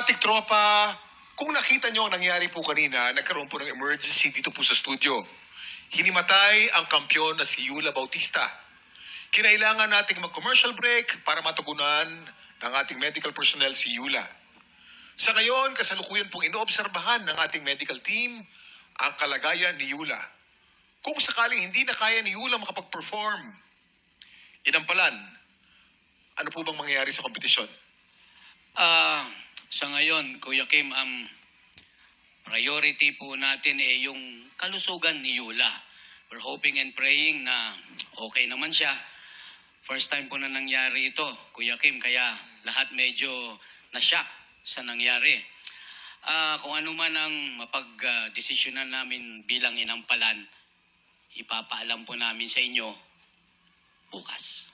tiktropa, kung nakita nyo ang nangyari po kanina, nagkaroon po ng emergency dito po sa studio. Hinimatay ang kampyon na si Yula Bautista. Kinailangan nating mag-commercial break para matugunan ng ating medical personnel si Yula. Sa ngayon, kasalukuyan pong inoobserbahan ng ating medical team ang kalagayan ni Yula. Kung sakaling hindi na kaya ni Yula makapag-perform, inampalan, ano po bang mangyayari sa kompetisyon? Sa ngayon, Kuya Kim, ang priority po natin yung kalusugan ni Yula. We're hoping and praying na okay naman siya. First time po na nangyari ito, Kuya Kim, kaya lahat medyo na-shock sa nangyari. Kung ano man ang mapag-desisyonan namin bilang inampalan, ipapaalam po namin sa inyo bukas.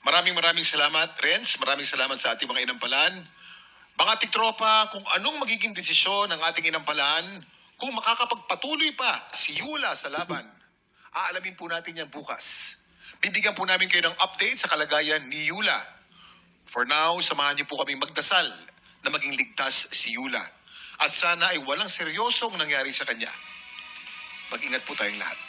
Maraming salamat, Renz. Maraming salamat sa ating mga inampalan. Mga tiktropa, kung anong magiging desisyon ng ating inampalan, kung makakapagpatuloy pa si Yula sa laban, aalamin po natin yan bukas. Bibigyan po namin kayo ng update sa kalagayan ni Yula. For now, samahan niyo po kaming magdasal na maging ligtas si Yula. At sana ay walang seryosong nangyari sa kanya. Mag-ingat po tayong lahat.